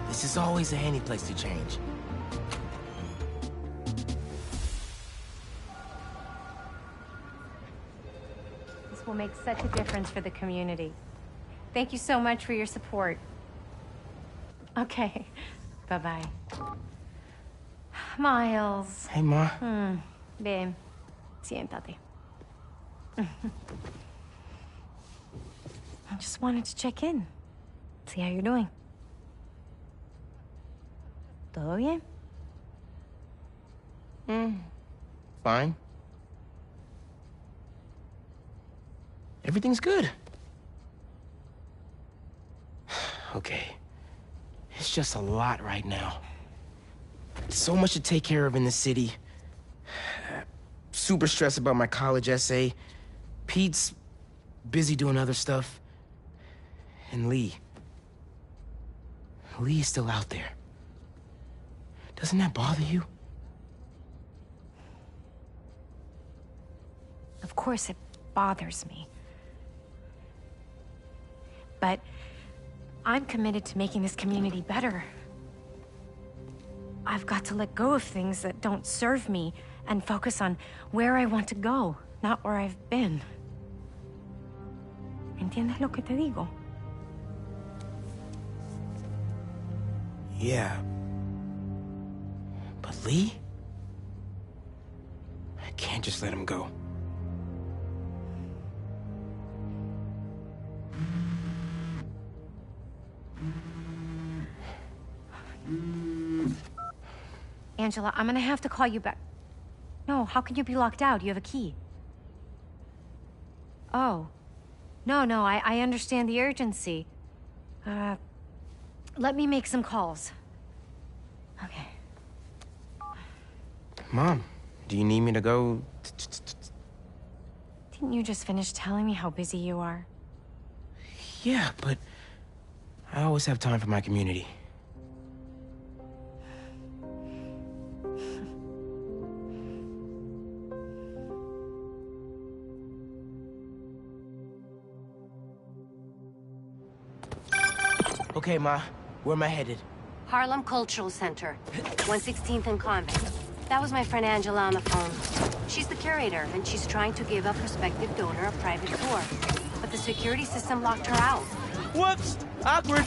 This is always a handy place to change. This will make such a difference for the community. Thank you so much for your support. Okay, bye-bye. Miles. Hey, Ma. Ven, siéntate. I just wanted to check in. See how you're doing. ¿Todo bien? Fine. Everything's good. Okay. It's just a lot right now. So much to take care of in the city. Super stressed about my college essay. Pete's busy doing other stuff. And Lee. Lee's still out there. Doesn't that bother you? Of course it bothers me. But I'm committed to making this community better. I've got to let go of things that don't serve me and focus on where I want to go, not where I've been. ¿Entiendes lo que te digo? Yeah. But Lee? I can't just let him go. Angela, I'm gonna have to call you back. No, how can you be locked out? You have a key. Oh. No, I understand the urgency. Let me make some calls. Okay. Mom, do you need me to go? Didn't you just finish telling me how busy you are? Yeah, but I always have time for my community. Okay, Ma. Where am I headed? Harlem Cultural Center, 116th and Convent. That was my friend Angela on the phone. She's the curator, and she's trying to give a prospective donor a private tour. But the security system locked her out. Whoops! Awkward!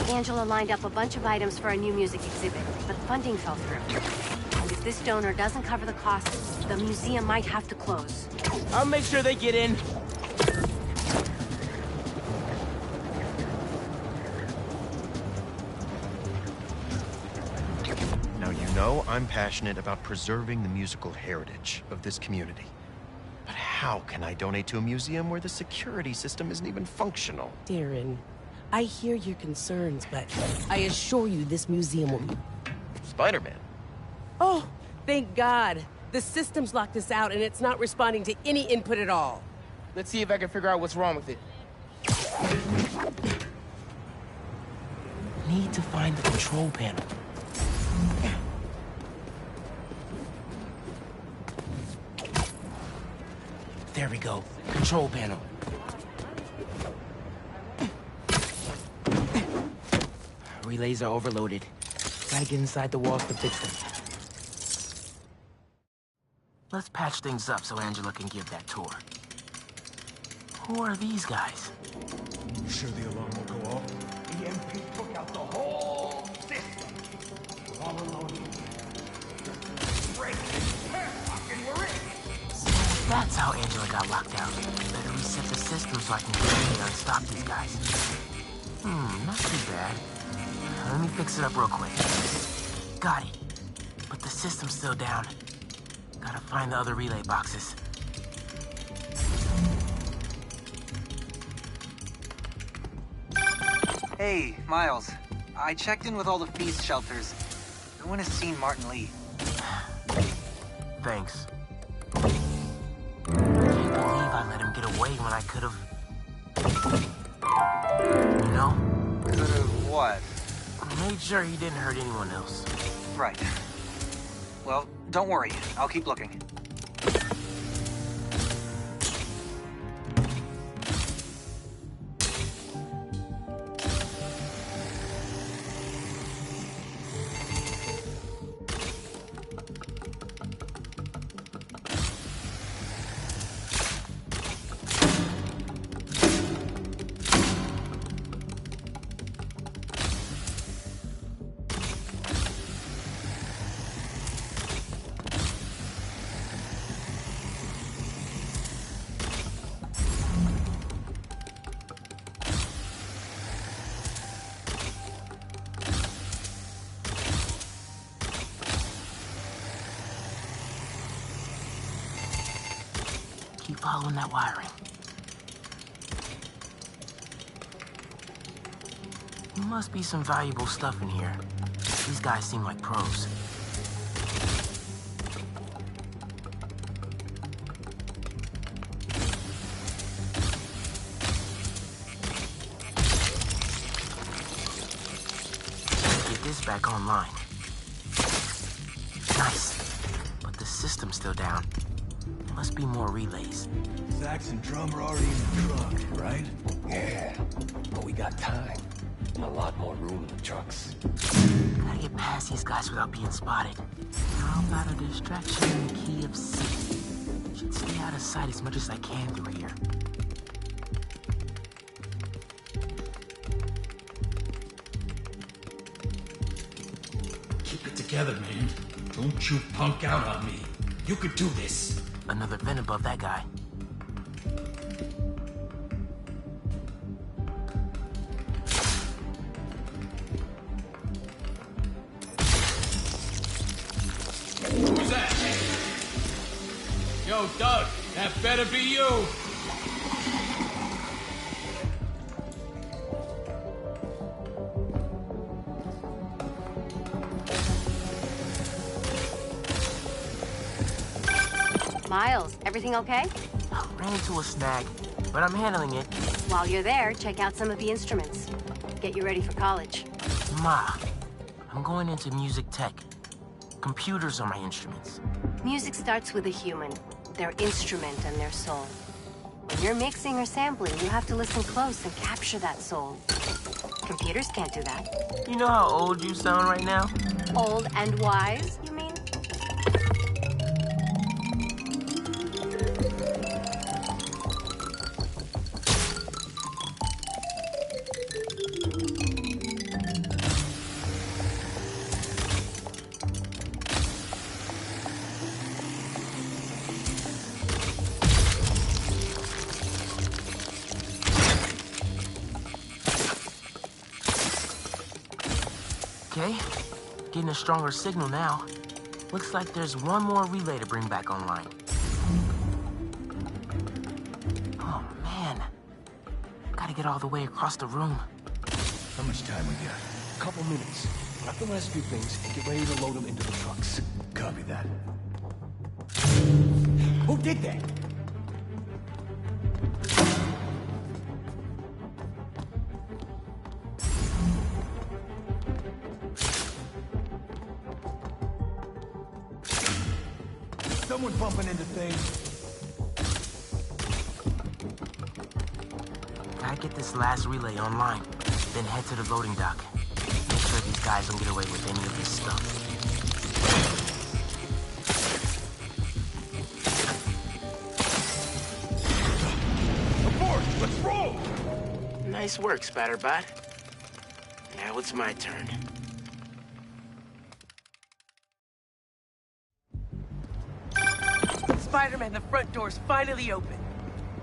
Angela lined up a bunch of items for a new music exhibit, but funding fell through. And if this donor doesn't cover the costs, the museum might have to close. I'll make sure they get in. I'm passionate about preserving the musical heritage of this community. But how can I donate to a museum where the security system isn't even functional? Darren, I hear your concerns, but I assure you this museum will be... Spiderman? Oh, thank God. The system's locked us out and it's not responding to any input at all. Let's see if I can figure out what's wrong with it. Need to find the control panel. There we go. Control panel. Relays are overloaded. Gotta get inside the walls to fix them. Let's patch things up so Angela can give that tour. Who are these guys? You sure the alarm will go off? EMP took out the whole system. We're all alone here. Break this fucking we're in. So that's how Angela got locked out. Better reset the system so I can get in here and stop these guys. Not too bad. Let me fix it up real quick. Got it. But the system's still down. Gotta find the other relay boxes. Hey, Miles. I checked in with all the feast shelters. No one has seen Martin Lee. Thanks. I can't believe I let him get away when I could've... You know? Could've what? Made sure he didn't hurt anyone else. Right. Well, don't worry. I'll keep looking. Keep following that wiring. There must be some valuable stuff in here. These guys seem like pros. Get this back online. Nice. But the system's still down. There must be more relays. Sax and drum are already in the truck, right? Yeah, but we got time. And a lot more room in the trucks. Gotta get past these guys without being spotted. How about a distraction in the key of C? Should stay out of sight as much as I can through here. Keep it together, man. Don't you punk out on me. You could do this. Another vent above that guy. Who's that? Yo, Doug, that better be you. Miles, everything okay? Ran into a snag, but I'm handling it. While you're there, check out some of the instruments. Get you ready for college. Ma, I'm going into music tech. Computers are my instruments. Music starts with a human, their instrument and their soul. When you're mixing or sampling, you have to listen close and capture that soul. Computers can't do that. You know how old you sound right now? Old and wise, you mean? Okay, getting a stronger signal now. Looks like there's one more relay to bring back online. Oh, man. Gotta get all the way across the room. How much time we got? Couple minutes. Grab the last few things and get ready to load them into the trucks. Copy that. Who did that? Someone bumping into things. Gotta get this last relay online, then head to the loading dock. Make sure these guys don't get away with any of this stuff. Abort! Nice work, Spider-Bot. Now it's my turn. Spider-Man, the front door's finally open.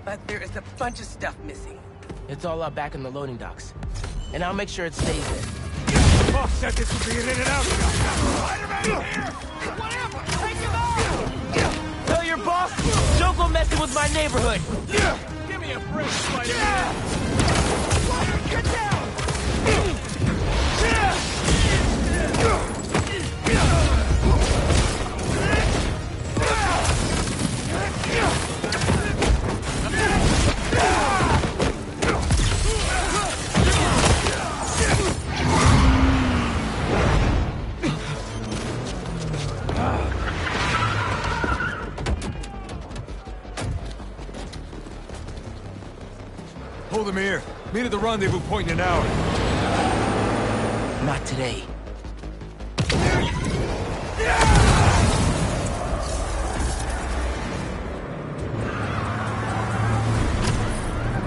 But there is a bunch of stuff missing. It's all up back in the loading docks. And I'll make sure it stays there. Boss said this would be an in-and-out shot. Spider-Man here! Whatever! Take him out! Tell your boss, don't go messing with my neighborhood! Give me a break, Spider-Man! Get down! Hold him here. Meet at the rendezvous point in an hour. Not today.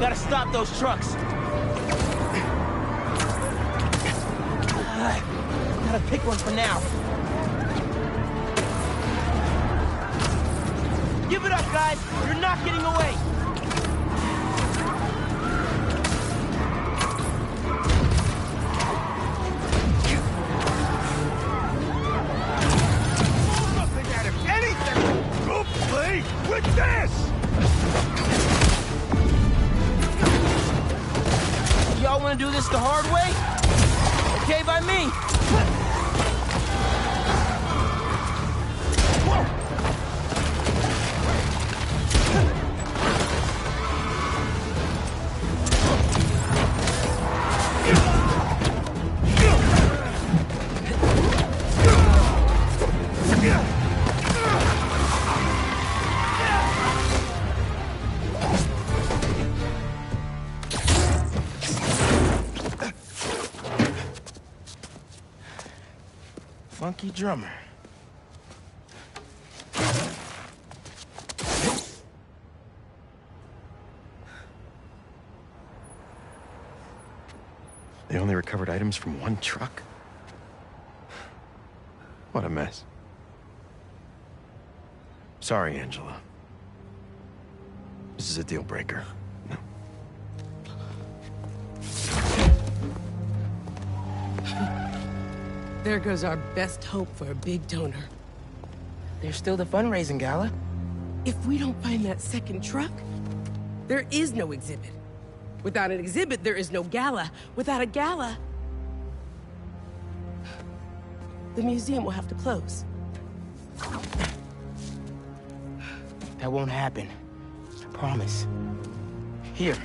Gotta stop those trucks. Gotta pick one for now. Give it up, guys! You're not getting away! With this! Y'all wanna do this the hard way? Okay by me. Funky drummer. They only recovered items from one truck? What a mess. Sorry, Angela. This is a deal breaker. No. There goes our best hope for a big donor. There's still the fundraising gala. If we don't find that second truck, there is no exhibit. Without an exhibit, there is no gala. Without a gala, the museum will have to close. That won't happen. I promise. Here.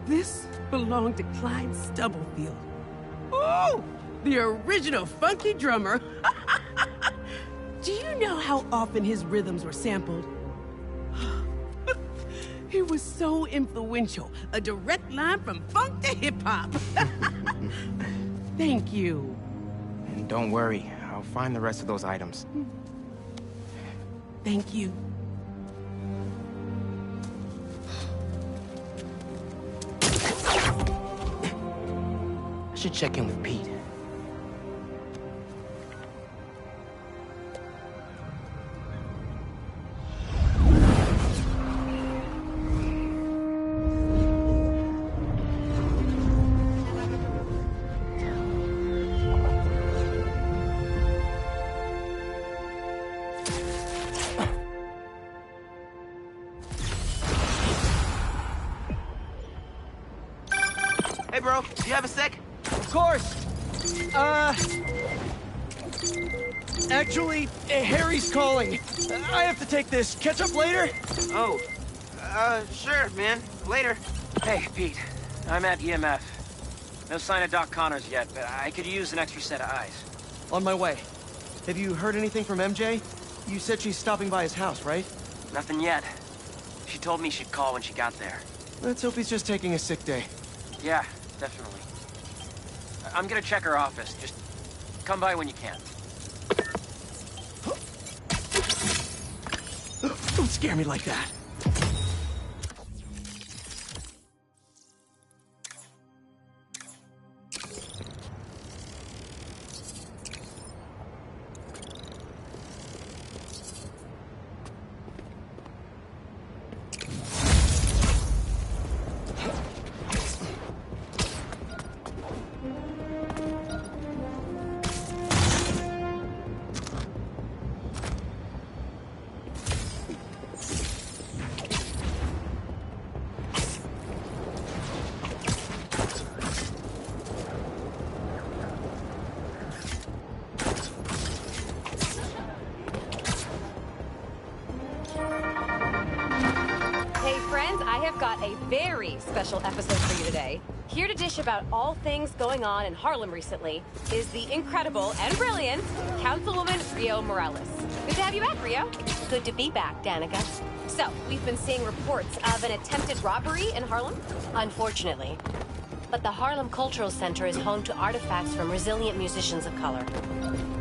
This belonged to Clyde Stubblefield. Ooh! The original funky drummer. Do you know how often his rhythms were sampled? He was so influential. A direct line from funk to hip-hop. Thank you. And don't worry, I'll find the rest of those items. Thank you. I should check in with Pete. Hey, bro, do you have a sec? Of course. Actually, Harry's calling. I have to take this. Catch up later? Oh, sure, man. Later. Hey, Pete. I'm at EMF. No sign of Doc Connors yet, but I could use an extra set of eyes. On my way. Have you heard anything from MJ? You said she's stopping by his house, right? Nothing yet. She told me she'd call when she got there. Let's hope he's just taking a sick day. Yeah, definitely. I'm gonna check her office. Just come by when you can. Don't scare me like that. have got a very special episode for you today. Here to dish about all things going on in Harlem recently is the incredible and brilliant Councilwoman Rio Morales. Good to have you back, Rio. Good to be back, Danica. So, we've been seeing reports of an attempted robbery in Harlem? Unfortunately. But the Harlem Cultural Center is home to artifacts from resilient musicians of color.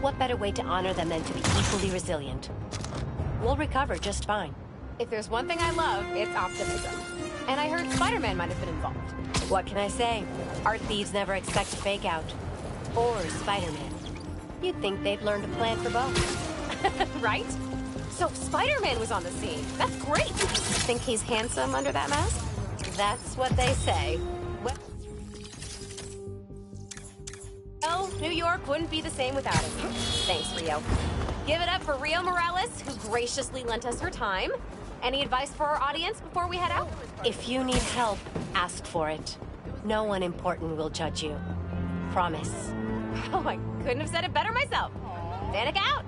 What better way to honor them than to be equally resilient? We'll recover just fine. If there's one thing I love, it's optimism. And I heard Spiderman might have been involved. What can I say? Art thieves never expect a fake out. Or Spiderman. You'd think they'd learn to plan for both. Right? So Spiderman was on the scene. That's great. Think he's handsome under that mask? That's what they say. Well, New York wouldn't be the same without him. Thanks, Rio. Give it up for Rio Morales, who graciously lent us her time. Any advice for our audience before we head out? If you need help, ask for it. No one important will judge you. Promise. Oh, I couldn't have said it better myself. Danica out!